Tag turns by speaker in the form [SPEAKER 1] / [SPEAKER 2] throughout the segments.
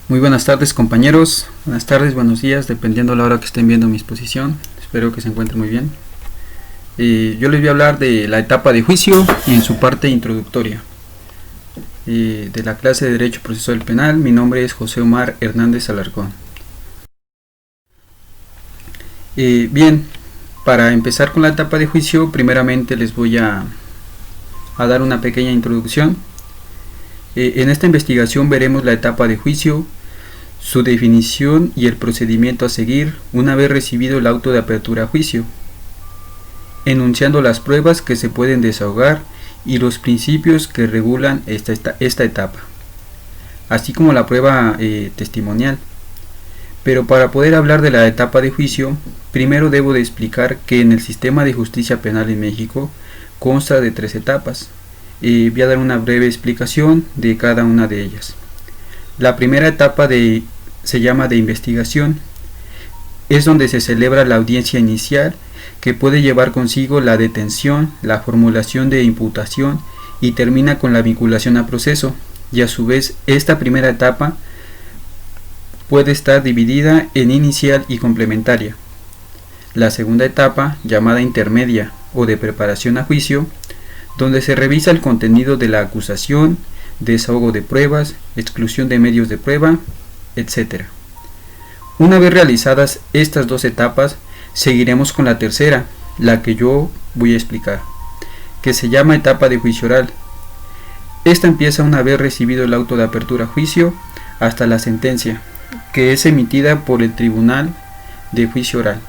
[SPEAKER 1] Muy buenas tardes, compañeros, buenas tardes, buenos días, dependiendo de la hora que estén viendo mi exposición. Espero que se encuentren muy bien. Yo les voy a hablar de la etapa de juicio en su parte introductoria. De la clase de Derecho Procesal Penal, mi nombre es José Omar Hernández Alarcón. Bien, para empezar con la etapa de juicio, primeramente les voy a dar una pequeña introducción. En esta investigación veremos la etapa de juicio, su definición y el procedimiento a seguir una vez recibido el auto de apertura a juicio, enunciando las pruebas que se pueden desahogar y los principios que regulan esta etapa, así como la prueba testimonial. Pero para poder hablar de la etapa de juicio, primero debo de explicar que en el sistema de justicia penal en México consta de 3 etapas. Voy a dar una breve explicación de cada una de ellas. La primera etapa se llama de investigación. Es donde se celebra la audiencia inicial, que puede llevar consigo la detención, la formulación de imputación y termina con la vinculación a proceso. Y a su vez, esta primera etapa puede estar dividida en inicial y complementaria. La segunda etapa, llamada intermedia o de preparación a juicio, donde se revisa el contenido de la acusación, desahogo de pruebas, exclusión de medios de prueba, etc. Una vez realizadas estas 2 etapas, seguiremos con la tercera, la que yo voy a explicar, que se llama etapa de juicio oral. Esta empieza una vez recibido el auto de apertura a juicio hasta la sentencia, que es emitida por el Tribunal de Juicio Oral.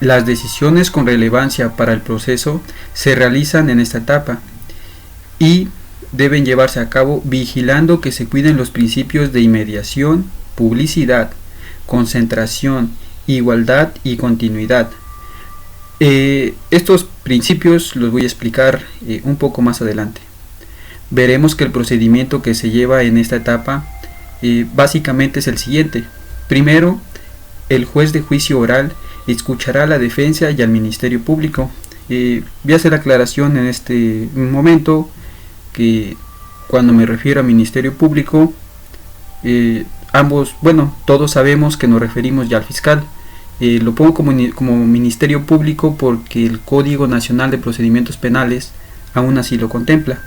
[SPEAKER 1] Las decisiones con relevancia para el proceso se realizan en esta etapa y deben llevarse a cabo vigilando que se cuiden los principios de inmediación, publicidad, concentración, igualdad y continuidad. Estos principios los voy a explicar un poco más adelante. Veremos que el procedimiento que se lleva en esta etapa básicamente es el siguiente. Primero, el juez de juicio oral escuchará a la defensa y al Ministerio Público. Voy a hacer aclaración en este momento que cuando me refiero a Ministerio Público, todos sabemos que nos referimos ya al fiscal. Lo pongo como Ministerio Público porque el Código Nacional de Procedimientos Penales aún así lo contempla.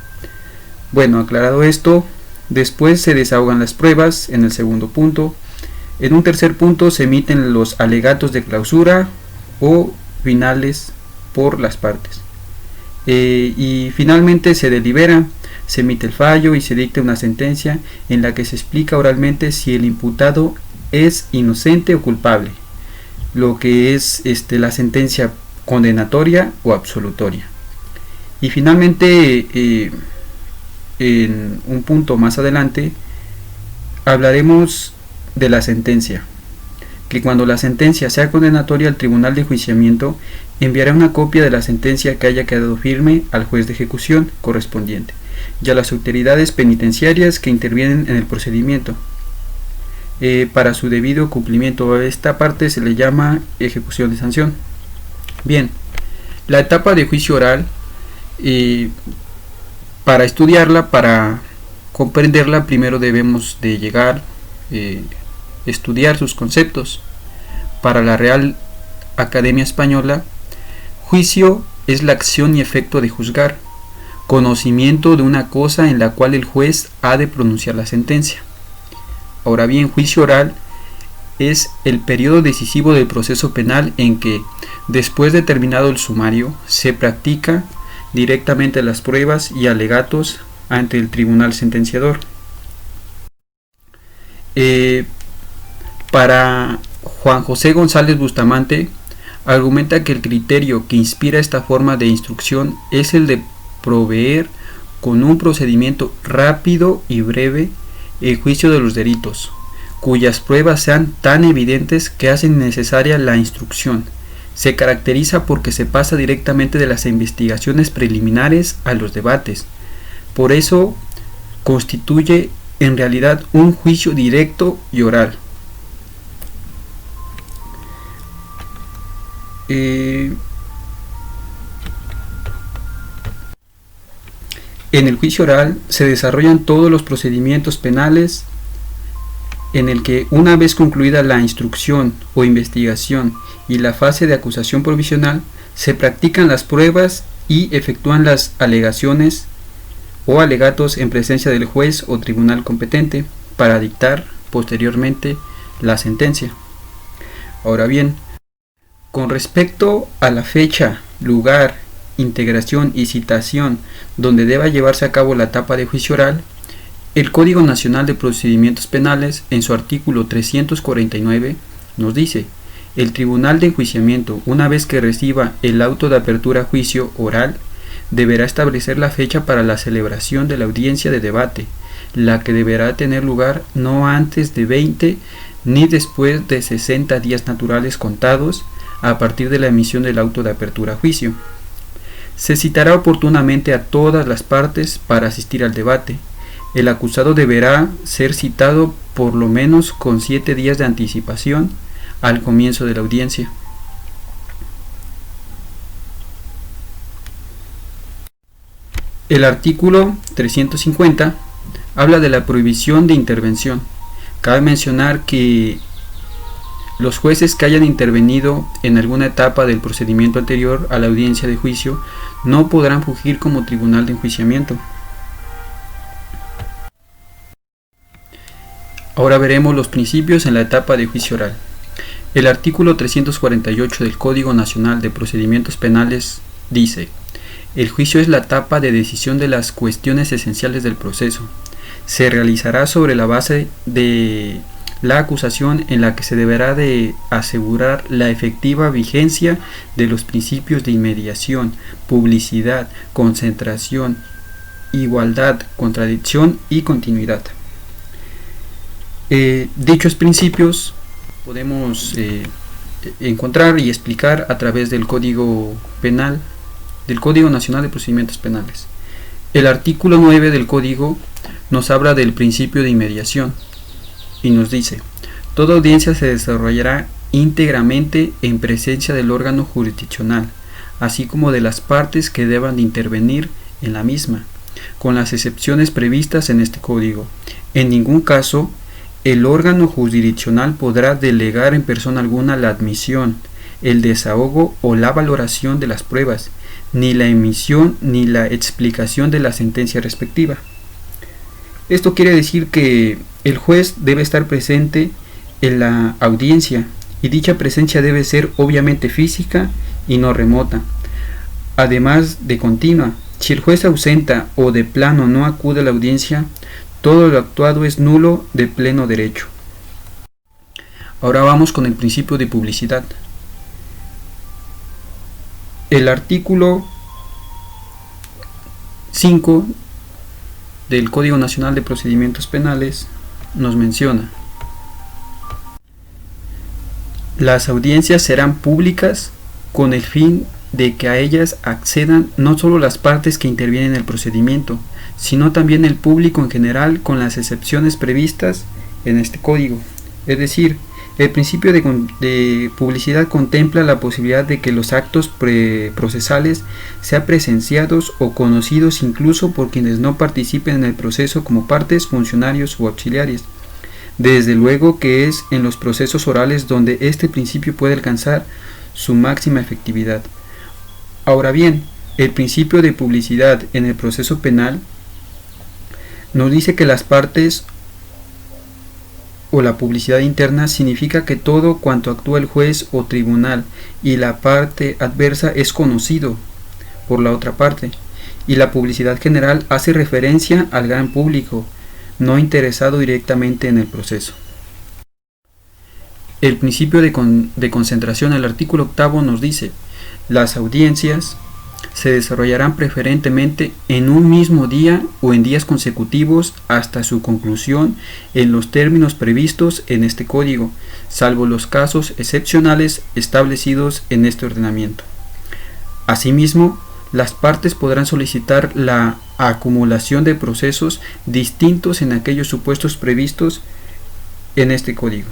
[SPEAKER 1] Bueno, aclarado esto, después se desahogan las pruebas en el segundo punto. En un tercer punto se emiten los alegatos de clausura o finales por las partes. Y finalmente se delibera, se emite el fallo y se dicta una sentencia en la que se explica oralmente si el imputado es inocente o culpable, lo que es la sentencia condenatoria o absolutoria. Y finalmente, en un punto más adelante, hablaremos de la sentencia, que cuando la sentencia sea condenatoria, el tribunal de enjuiciamiento enviará una copia de la sentencia que haya quedado firme al juez de ejecución correspondiente y a las autoridades penitenciarias que intervienen en el procedimiento. Para su debido cumplimiento a esta parte se le llama ejecución de sanción. Bien, la etapa de juicio oral, para estudiarla, para comprenderla, primero debemos de llegar estudiar sus conceptos. Para la Real Academia Española, juicio es la acción y efecto de juzgar, conocimiento de una cosa en la cual el juez ha de pronunciar la sentencia. Ahora bien, juicio oral es el periodo decisivo del proceso penal en que, después de terminado el sumario, se practica directamente las pruebas y alegatos ante el tribunal sentenciador. Para Juan José González Bustamante, argumenta que el criterio que inspira esta forma de instrucción es el de proveer con un procedimiento rápido y breve el juicio de los delitos, cuyas pruebas sean tan evidentes que hacen necesaria la instrucción. Se caracteriza porque se pasa directamente de las investigaciones preliminares a los debates. Por eso constituye en realidad un juicio directo y oral. En el juicio oral se desarrollan todos los procedimientos penales en el que, una vez concluida la instrucción o investigación y la fase de acusación provisional, se practican las pruebas y efectúan las alegaciones o alegatos en presencia del juez o tribunal competente para dictar posteriormente la sentencia. Ahora bien, con respecto a la fecha, lugar, integración y citación donde deba llevarse a cabo la etapa de juicio oral, el Código Nacional de Procedimientos Penales, en su artículo 349, nos dice: el Tribunal de Enjuiciamiento, una vez que reciba el auto de apertura a juicio oral, deberá establecer la fecha para la celebración de la audiencia de debate, la que deberá tener lugar no antes de 20 ni después de 60 días naturales contados a partir de la emisión del auto de apertura a juicio. Se citará oportunamente a todas las partes para asistir al debate. El acusado deberá ser citado por lo menos con 7 días de anticipación al comienzo de la audiencia. El artículo 350 habla de la prohibición de intervención. Cabe mencionar que los jueces que hayan intervenido en alguna etapa del procedimiento anterior a la audiencia de juicio no podrán fungir como tribunal de enjuiciamiento. Ahora veremos los principios en la etapa de juicio oral. El artículo 348 del Código Nacional de Procedimientos Penales dice: el juicio es la etapa de decisión de las cuestiones esenciales del proceso. Se realizará sobre la base de la acusación, en la que se deberá de asegurar la efectiva vigencia de los principios de inmediación, publicidad, concentración, igualdad, contradicción y continuidad. Dichos principios podemos encontrar y explicar a través del Código Penal, del Código Nacional de Procedimientos Penales. El artículo 9 del Código nos habla del principio de inmediación y nos dice: toda audiencia se desarrollará íntegramente en presencia del órgano jurisdiccional, así como de las partes que deban de intervenir en la misma, con las excepciones previstas en este Código. En ningún caso el órgano jurisdiccional podrá delegar en persona alguna la admisión, el desahogo o la valoración de las pruebas, ni la emisión ni la explicación de la sentencia respectiva. Esto quiere decir que el juez debe estar presente en la audiencia, y dicha presencia debe ser obviamente física y no remota, además de continua. Si el juez se ausenta o de plano no acude a la audiencia, todo lo actuado es nulo de pleno derecho. Ahora vamos con el principio de publicidad. El artículo 5 del Código Nacional de Procedimientos Penales nos menciona: las audiencias serán públicas con el fin de que a ellas accedan no solo las partes que intervienen en el procedimiento, sino también el público en general, con las excepciones previstas en este código. Es decir, el principio de publicidad contempla la posibilidad de que los actos procesales sean presenciados o conocidos incluso por quienes no participen en el proceso como partes, funcionarios o auxiliares. Desde luego que es en los procesos orales donde este principio puede alcanzar su máxima efectividad. Ahora bien, el principio de publicidad en el proceso penal nos dice que las partes o la publicidad interna significa que todo cuanto actúa el juez o tribunal y la parte adversa es conocido por la otra parte, y la publicidad general hace referencia al gran público no interesado directamente en el proceso. El principio de concentración, el artículo 8 nos dice: las audiencias se desarrollarán preferentemente en un mismo día o en días consecutivos hasta su conclusión en los términos previstos en este código, salvo los casos excepcionales establecidos en este ordenamiento. Asimismo, las partes podrán solicitar la acumulación de procesos distintos en aquellos supuestos previstos en este código.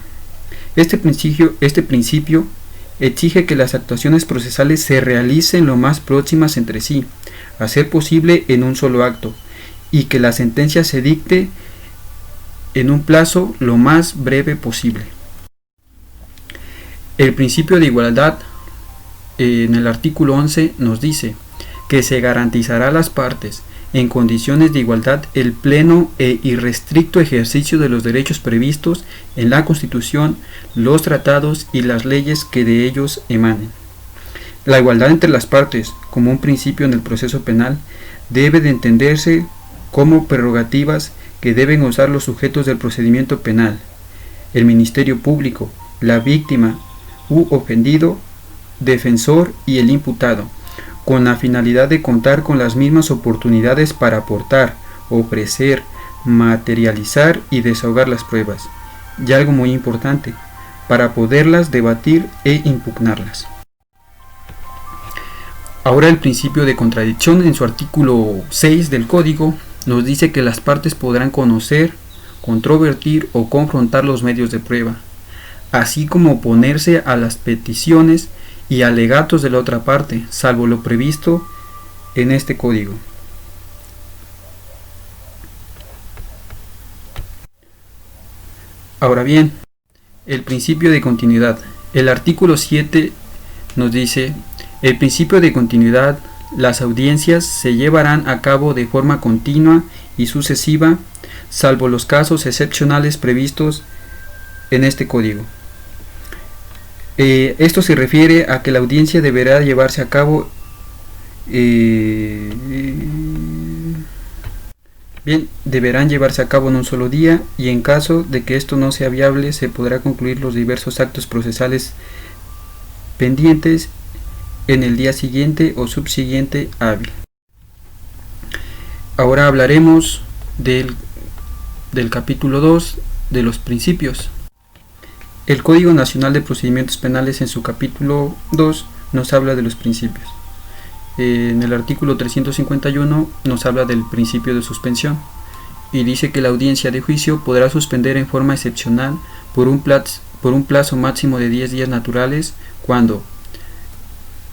[SPEAKER 1] Este principio exige que las actuaciones procesales se realicen lo más próximas entre sí, a ser posible en un solo acto, y que la sentencia se dicte en un plazo lo más breve posible. El principio de igualdad en el artículo 11 nos dice que se garantizará a las partes en condiciones de igualdad el pleno e irrestricto ejercicio de los derechos previstos en la Constitución, los tratados y las leyes que de ellos emanen. La igualdad entre las partes, como un principio en el proceso penal, debe de entenderse como prerrogativas que deben usar los sujetos del procedimiento penal, el Ministerio Público, la víctima u ofendido, defensor y el imputado, con la finalidad de contar con las mismas oportunidades para aportar, ofrecer, materializar y desahogar las pruebas, y algo muy importante, para poderlas debatir e impugnarlas. Ahora el principio de contradicción en su artículo 6 del Código nos dice que las partes podrán conocer, controvertir o confrontar los medios de prueba, así como oponerse a las peticiones y alegatos de la otra parte, salvo lo previsto en este código. Ahora bien, el principio de continuidad. El artículo 7 nos dice: el principio de continuidad, las audiencias se llevarán a cabo de forma continua y sucesiva, salvo los casos excepcionales previstos en este código. Esto se refiere a que la audiencia deberá llevarse a cabo deberán llevarse a cabo en un solo día, y en caso de que esto no sea viable se podrá concluir los diversos actos procesales pendientes en el día siguiente o subsiguiente hábil. Ahora hablaremos del capítulo 2 de los principios. El Código Nacional de Procedimientos Penales en su capítulo 2 nos habla de los principios. En el artículo 351 nos habla del principio de suspensión y dice que la audiencia de juicio podrá suspender en forma excepcional por un plazo máximo de 10 días naturales cuando: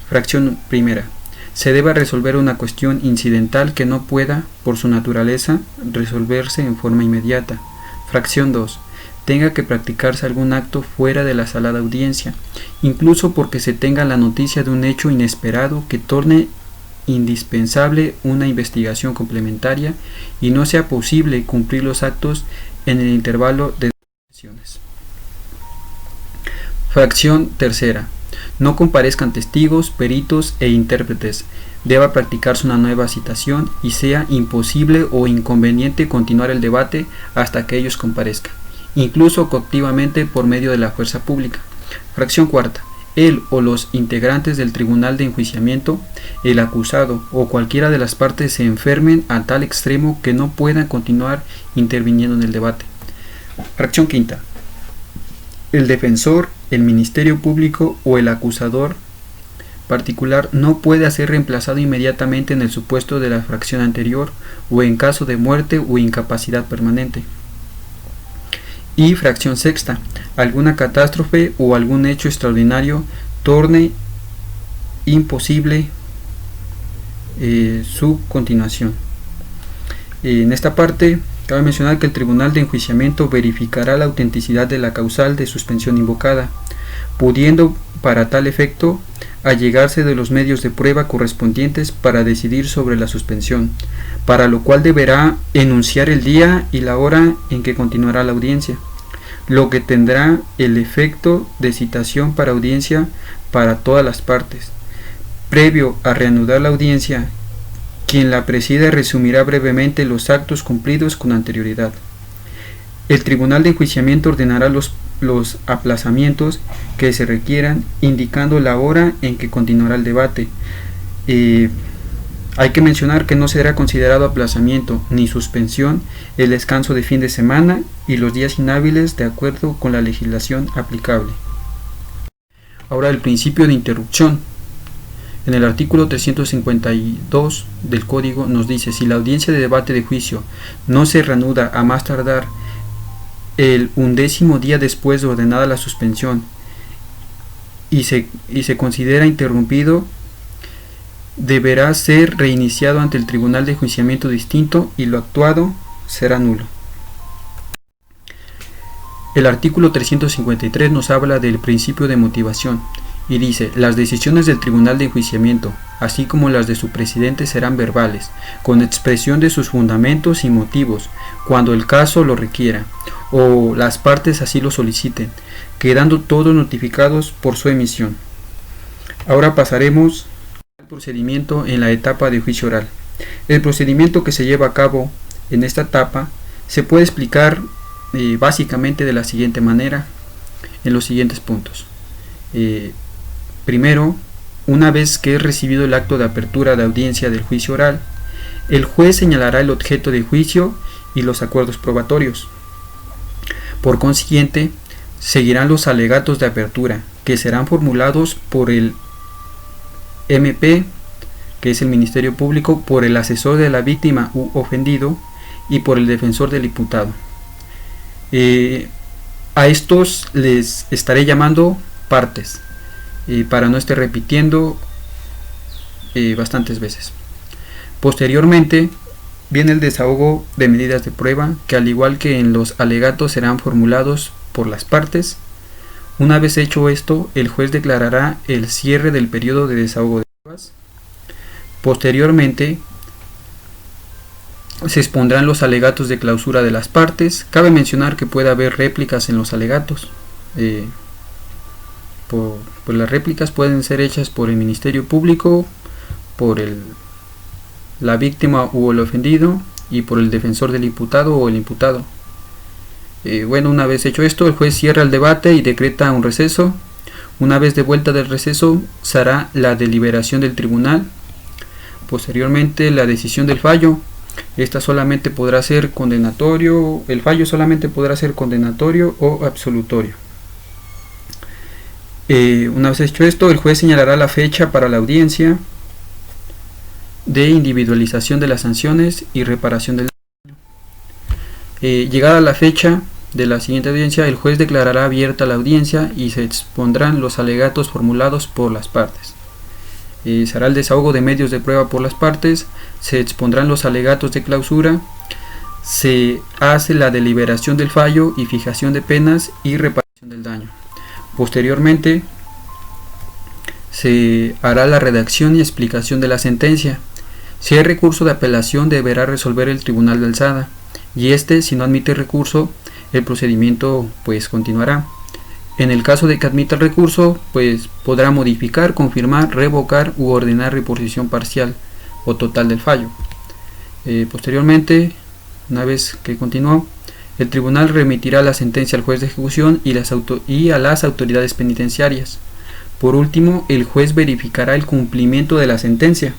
[SPEAKER 1] fracción primera, se deba resolver una cuestión incidental que no pueda, por su naturaleza, resolverse en forma inmediata. Fracción 2, tenga que practicarse algún acto fuera de la sala de audiencia, incluso porque se tenga la noticia de un hecho inesperado que torne indispensable una investigación complementaria y no sea posible cumplir los actos en el intervalo de 2 sesiones. Fracción tercera, no comparezcan testigos, peritos e intérpretes, deba practicarse una nueva citación y sea imposible o inconveniente continuar el debate hasta que ellos comparezcan, incluso coactivamente por medio de la fuerza pública. Fracción cuarta, él o los integrantes del tribunal de enjuiciamiento, el acusado o cualquiera de las partes se enfermen a tal extremo que no puedan continuar interviniendo en el debate. Fracción quinta, el defensor, el Ministerio Público o el acusador particular no puede ser reemplazado inmediatamente en el supuesto de la fracción anterior o en caso de muerte o incapacidad permanente. Y fracción sexta, alguna catástrofe o algún hecho extraordinario torne imposible su continuación. En esta parte cabe mencionar que el Tribunal de Enjuiciamiento verificará la autenticidad de la causal de suspensión invocada, pudiendo para tal efecto allegarse de los medios de prueba correspondientes para decidir sobre la suspensión, para lo cual deberá enunciar el día y la hora en que continuará la audiencia, lo que tendrá el efecto de citación para audiencia para todas las partes. Previo a reanudar la audiencia, quien la presida resumirá brevemente los actos cumplidos con anterioridad. El Tribunal de Enjuiciamiento ordenará los aplazamientos que se requieran, indicando la hora en que continuará el debate. Hay que mencionar que no será considerado aplazamiento ni suspensión el descanso de fin de semana y los días inhábiles de acuerdo con la legislación aplicable. Ahora el principio de interrupción. En el artículo 352 del Código nos dice: si la audiencia de debate de juicio no se reanuda a más tardar el 11º día después de ordenada la suspensión y se considera interrumpido deberá ser reiniciado ante el tribunal de enjuiciamiento distinto y lo actuado será nulo. El artículo 353 nos habla del principio de motivación y dice: las decisiones del tribunal de enjuiciamiento, así como las de su presidente, serán verbales, con expresión de sus fundamentos y motivos, cuando el caso lo requiera, o las partes así lo soliciten, quedando todos notificados por su emisión. Ahora pasaremos al procedimiento en la etapa de juicio oral. El procedimiento que se lleva a cabo en esta etapa se puede explicar básicamente de la siguiente manera, en los siguientes puntos. Primero, una vez que es recibido el acto de apertura de audiencia del juicio oral, el juez señalará el objeto de juicio y los acuerdos probatorios. Por consiguiente, seguirán los alegatos de apertura, que serán formulados por el MP, que es el Ministerio Público, por el asesor de la víctima u ofendido y por el defensor del imputado. A estos les estaré llamando partes, para no estar repitiendo bastantes veces. Posteriormente viene el desahogo de medidas de prueba, que al igual que en los alegatos serán formulados por las partes. Una vez hecho esto, el juez declarará el cierre del periodo de desahogo de pruebas. Posteriormente se expondrán los alegatos de clausura de las partes. Cabe mencionar que puede haber réplicas en los alegatos. Pues las réplicas pueden ser hechas por el Ministerio Público, por la víctima u el ofendido y por el defensor del imputado o el imputado. Bueno, una vez hecho esto, el juez cierra el debate y decreta un receso. Una vez de vuelta del receso, se hará la deliberación del tribunal. Posteriormente, la decisión del fallo. Esta solamente podrá ser condenatorio, el fallo solamente podrá ser condenatorio o absolutorio. Una vez hecho esto, el juez señalará la fecha para la audiencia de individualización de las sanciones y reparación del daño. Llegada la fecha de la siguiente audiencia, el juez declarará abierta la audiencia y se expondrán los alegatos formulados por las partes. Se hará el desahogo de medios de prueba por las partes, se expondrán los alegatos de clausura, se hace la deliberación del fallo y fijación de penas y reparación del daño. Posteriormente se hará la redacción y explicación de la sentencia. Si hay recurso de apelación, deberá resolver el tribunal de alzada, y si no admite recurso, el procedimiento pues continuará. En el caso de que admita el recurso, pues podrá modificar, confirmar, revocar u ordenar reposición parcial o total del fallo. Posteriormente, una vez que continuó, el tribunal remitirá la sentencia al juez de ejecución y a las autoridades penitenciarias. Por último, el juez verificará el cumplimiento de la sentencia.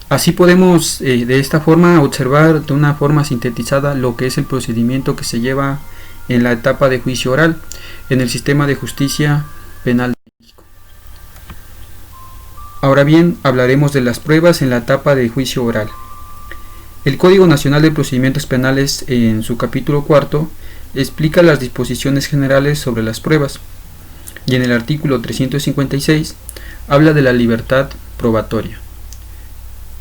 [SPEAKER 1] Así podemos de esta forma observar de una forma sintetizada lo que es el procedimiento que se lleva en la etapa de juicio oral en el sistema de justicia penal de México. Ahora bien, hablaremos de las pruebas en la etapa de juicio oral. El Código Nacional de Procedimientos Penales, en su capítulo 4, explica las disposiciones generales sobre las pruebas, y en el artículo 356 habla de la libertad probatoria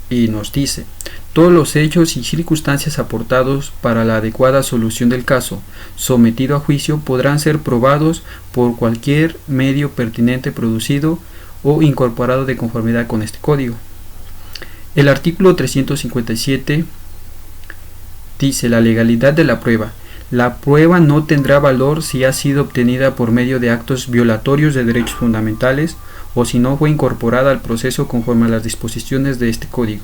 [SPEAKER 1] y nos dice: todos los hechos y circunstancias aportados para la adecuada solución del caso sometido a juicio podrán ser probados por cualquier medio pertinente producido o incorporado de conformidad con este código. El artículo 357 dice: la legalidad de la prueba. La prueba no tendrá valor si ha sido obtenida por medio de actos violatorios de derechos fundamentales o si no fue incorporada al proceso conforme a las disposiciones de este código.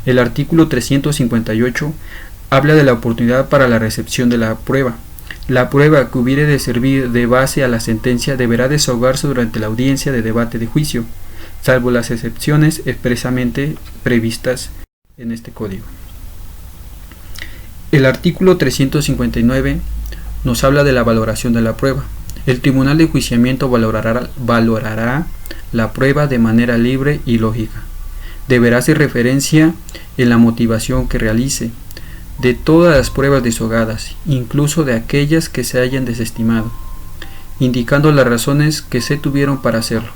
[SPEAKER 1] El artículo 358 habla de la oportunidad para la recepción de la prueba. La prueba que hubiere de servir de base a la sentencia deberá desahogarse durante la audiencia de debate de juicio, salvo las excepciones expresamente previstas en este código. El artículo 359 nos habla de la valoración de la prueba. El tribunal de enjuiciamiento valorará la prueba de manera libre y lógica. Deberá hacer referencia en la motivación que realice de todas las pruebas desahogadas, incluso de aquellas que se hayan desestimado, indicando las razones que se tuvieron para hacerlo.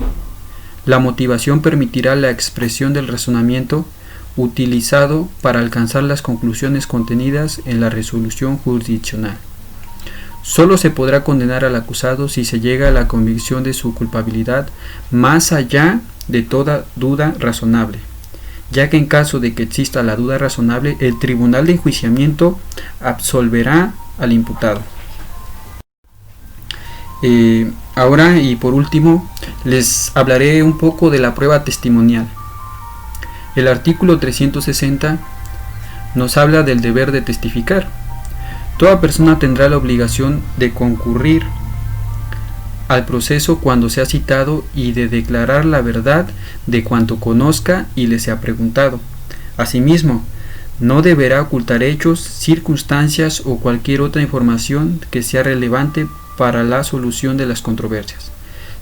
[SPEAKER 1] La motivación permitirá la expresión del razonamiento utilizado para alcanzar las conclusiones contenidas en la resolución jurisdiccional. Solo se podrá condenar al acusado si se llega a la convicción de su culpabilidad más allá de toda duda razonable, ya que en caso de que exista la duda razonable, el tribunal de enjuiciamiento absolverá al imputado. Ahora y por último, les hablaré un poco de la prueba testimonial. El artículo 360 nos habla del deber de testificar. Toda persona tendrá la obligación de concurrir al proceso cuando sea citado y de declarar la verdad de cuanto conozca y le sea preguntado. Asimismo, no deberá ocultar hechos, circunstancias o cualquier otra información que sea relevante para la solución de las controversias.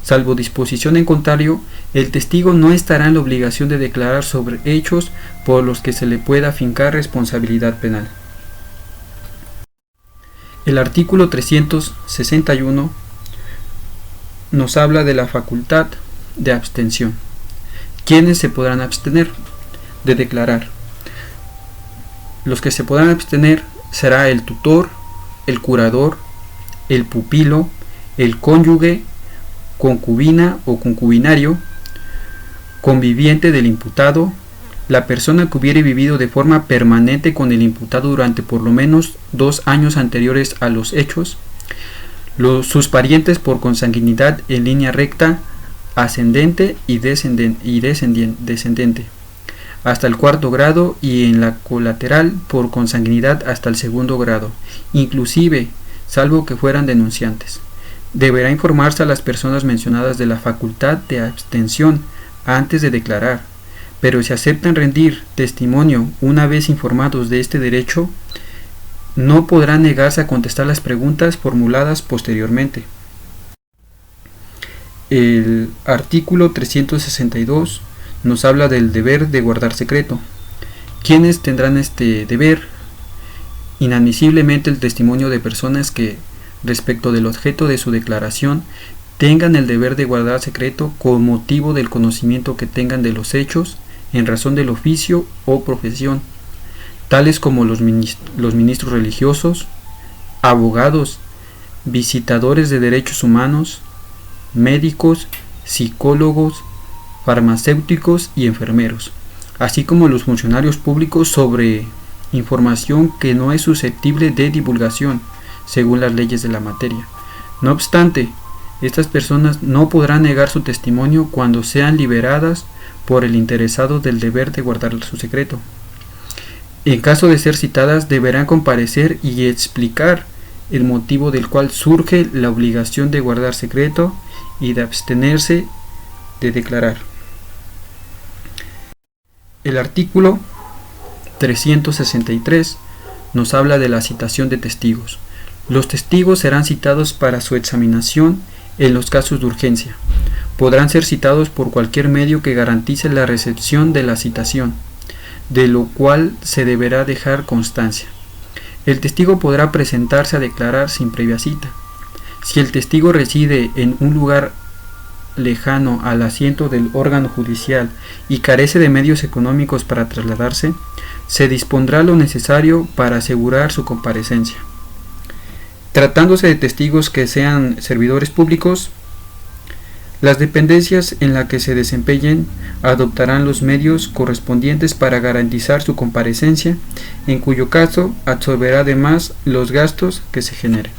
[SPEAKER 1] Salvo disposición en contrario, el testigo no estará en la obligación de declarar sobre hechos por los que se le pueda fincar responsabilidad penal. El artículo 361 nos habla de la facultad de abstención. ¿Quiénes se podrán abstener de declarar? Los que se podrán abstener será el tutor, el curador, el pupilo, el cónyuge, concubina o concubinario, conviviente del imputado, la persona que hubiere vivido de forma permanente con el imputado durante por lo menos 2 años anteriores a los hechos, sus parientes por consanguinidad en línea recta, ascendente y descendente, hasta el 4º grado, y en la colateral por consanguinidad hasta el 2º grado, inclusive, salvo que fueran denunciantes. Deberá informarse a las personas mencionadas de la facultad de abstención antes de declarar, pero si aceptan rendir testimonio una vez informados de este derecho, no podrán negarse a contestar las preguntas formuladas posteriormente. El artículo 362 nos habla del deber de guardar secreto. ¿Quiénes tendrán este deber? Inadmisiblemente el testimonio de personas que, respecto del objeto de su declaración, tengan el deber de guardar secreto con motivo del conocimiento que tengan de los hechos en razón del oficio o profesión, tales como los ministros religiosos, abogados, visitadores de derechos humanos, médicos, psicólogos, farmacéuticos y enfermeros, así como los funcionarios públicos sobre información que no es susceptible de divulgación según las leyes de la materia. No obstante, estas personas no podrán negar su testimonio cuando sean liberadas por el interesado del deber de guardar su secreto. En caso de ser citadas, deberán comparecer y explicar el motivo del cual surge la obligación de guardar secreto y de abstenerse de declarar. El artículo 363 nos habla de la citación de testigos. Los testigos serán citados para su examinación en los casos de urgencia. Podrán ser citados por cualquier medio que garantice la recepción de la citación, de lo cual se deberá dejar constancia. El testigo podrá presentarse a declarar sin previa cita. Si el testigo reside en un lugar lejano al asiento del órgano judicial y carece de medios económicos para trasladarse, se dispondrá lo necesario para asegurar su comparecencia. Tratándose de testigos que sean servidores públicos, las dependencias en las que se desempeñen adoptarán los medios correspondientes para garantizar su comparecencia, en cuyo caso absorberá además los gastos que se generen.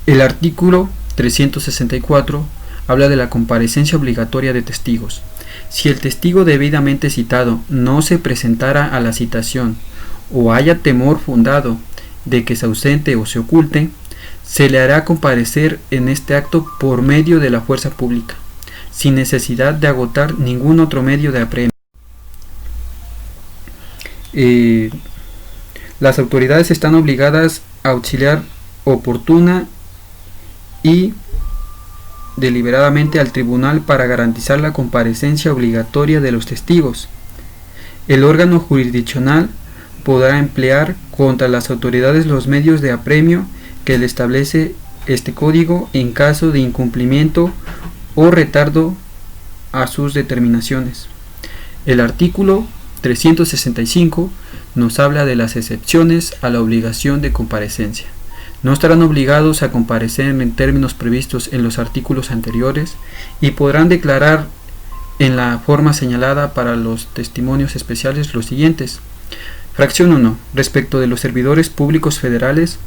[SPEAKER 1] El artículo 364 habla de la comparecencia obligatoria de testigos. Si el testigo debidamente citado no se presentara a la citación o haya temor fundado de que se ausente o se oculte, se le hará comparecer en este acto por medio de la fuerza pública, sin necesidad de agotar ningún otro medio de apremio. Las autoridades están obligadas a auxiliar oportuna y deliberadamente al tribunal para garantizar la comparecencia obligatoria de los testigos. El órgano jurisdiccional podrá emplear contra las autoridades los medios de apremio que le establece este código en caso de incumplimiento o retardo a sus determinaciones. El artículo 365 nos habla de las excepciones a la obligación de comparecencia. No estarán obligados a comparecer en términos previstos en los artículos anteriores y podrán declarar en la forma señalada para los testimonios especiales los siguientes. Fracción 1. Respecto de los servidores públicos federales,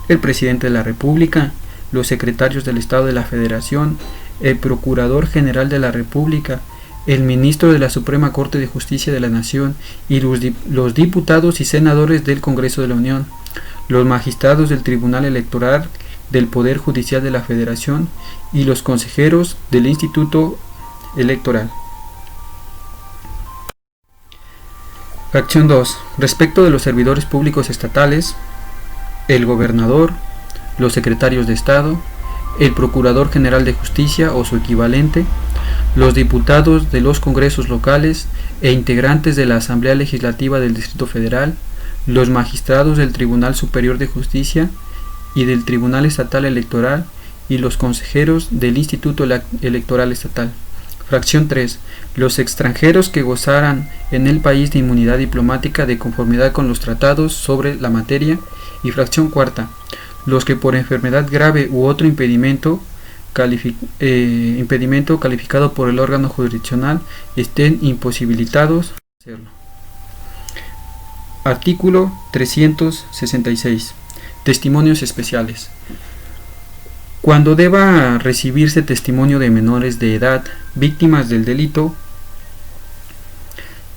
[SPEAKER 1] el presidente de la República, los secretarios del Estado de la Federación, el Procurador General de la República, el Ministro de la Suprema Corte de Justicia de la Nación y los diputados y senadores del Congreso de la Unión, los magistrados del Tribunal Electoral del Poder Judicial de la Federación y los consejeros del Instituto Electoral. Fracción 2. Respecto de los servidores públicos estatales, el gobernador, los secretarios de Estado, el Procurador General de Justicia o su equivalente, los diputados de los congresos locales e integrantes de la Asamblea Legislativa del Distrito Federal, los magistrados del Tribunal Superior de Justicia y del Tribunal Estatal Electoral y los consejeros del Instituto Electoral Estatal. Fracción 3. Los extranjeros que gozaran en el país de inmunidad diplomática de conformidad con los tratados sobre la materia. Y fracción 4. Los que por enfermedad grave u otro impedimento calificado por el órgano jurisdiccional estén imposibilitados de hacerlo. Artículo 366. Testimonios especiales. Cuando deba recibirse testimonio de menores de edad víctimas del delito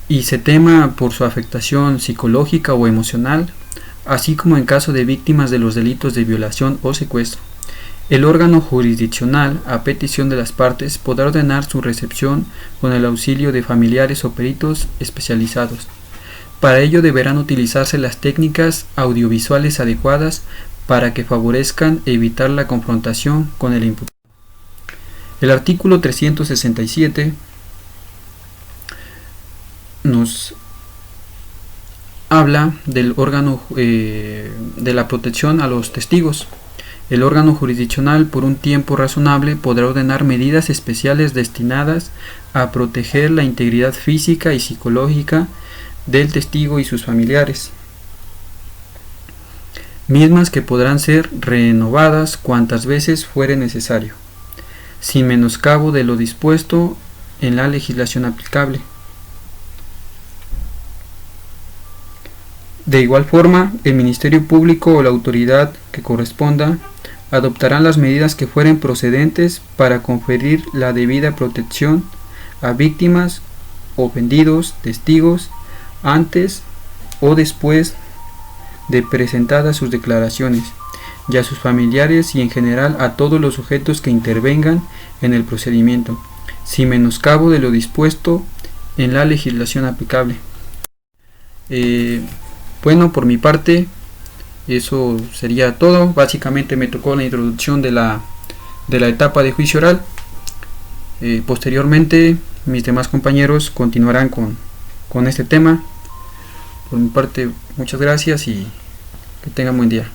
[SPEAKER 1] y se tema por su afectación psicológica o emocional, así como en caso de víctimas de los delitos de violación o secuestro, el órgano jurisdiccional, a petición de las partes, podrá ordenar su recepción con el auxilio de familiares o peritos especializados. Para ello deberán utilizarse las técnicas audiovisuales adecuadas para que favorezcan evitar la confrontación con el imputado. El artículo 367 nos habla del órgano de la protección a los testigos. El órgano jurisdiccional, por un tiempo razonable, podrá ordenar medidas especiales destinadas a proteger la integridad física y psicológica del testigo y sus familiares, mismas que podrán ser renovadas cuantas veces fuere necesario, sin menoscabo de lo dispuesto en la legislación aplicable. De igual forma, el Ministerio Público o la autoridad que corresponda adoptarán las medidas que fueren procedentes para conferir la debida protección a víctimas, ofendidos, testigos, antes o después de presentadas sus declaraciones, y a sus familiares y en general a todos los sujetos que intervengan en el procedimiento, sin menoscabo de lo dispuesto en la legislación aplicable. Bueno, por mi parte, eso sería todo. Básicamente me tocó la introducción de la etapa de juicio oral. Posteriormente, mis demás compañeros continuarán con este tema. Por mi parte, muchas gracias y que tengan buen día.